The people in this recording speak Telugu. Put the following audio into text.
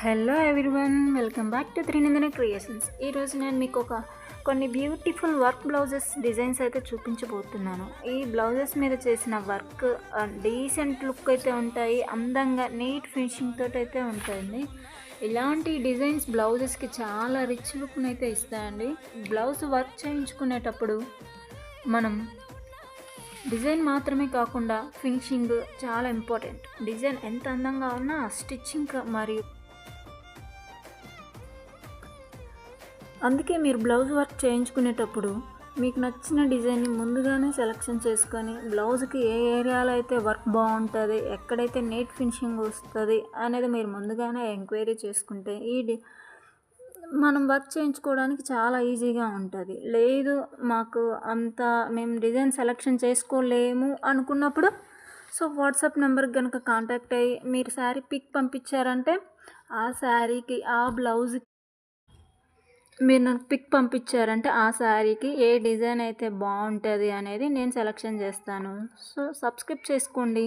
Hello everyone, welcome back to Trinandana Creations. ఈరోజు నేను మీకు కొన్ని బ్యూటిఫుల్ వర్క్ బ్లౌజెస్ డిజైన్స్ అయితే చూపించబోతున్నాను. ఈ బ్లౌజెస్ మీద చేసిన వర్క్ డీసెంట్ లుక్ అయితే ఉంటాయి, అందంగా నీట్ ఫినిషింగ్ తోటి అయితే ఉంటుంది. ఇలాంటి డిజైన్స్ బ్లౌజెస్కి చాలా రిచ్ లుక్ని అయితే ఇస్తాయండి. బ్లౌజ్ వర్క్ చేయించుకునేటప్పుడు మనం డిజైన్ మాత్రమే కాకుండా ఫినిషింగ్ చాలా ఇంపార్టెంట్. డిజైన్ ఎంత అందంగా ఉన్నా స్టిచ్చింగ్ మరియు అందుకే మీరు బ్లౌజ్ వర్క్ చేయించుకునేటప్పుడు మీకు నచ్చిన డిజైన్ని ముందుగానే సెలెక్షన్ చేసుకొని బ్లౌజ్కి ఏ ఏరియాలో అయితే వర్క్ బాగుంటుంది, ఎక్కడైతే నీట్ ఫినిషింగ్ వస్తుంది అనేది మీరు ముందుగానే ఎంక్వైరీ చేసుకుంటే మనం వర్క్ చేయించుకోవడానికి చాలా ఈజీగా ఉంటుంది. లేదు మాకు అంత మేము డిజైన్ సెలెక్షన్ చేసుకోలేము అనుకున్నప్పుడు వాట్సాప్ నెంబర్కి కనుక కాంటాక్ట్ అయ్యి మీరు శారీ పిక్ పంపించారంటే ఆ శారీకి ఆ బ్లౌజ్కి మీరు నాకు పిక్ పంపించారంటే ఆ శారీకి ఏ డిజైన్ అయితే బాగుంటుంది అనేది నేను సెలెక్షన్ చేస్తాను. సబ్స్క్రైబ్ చేసుకోండి.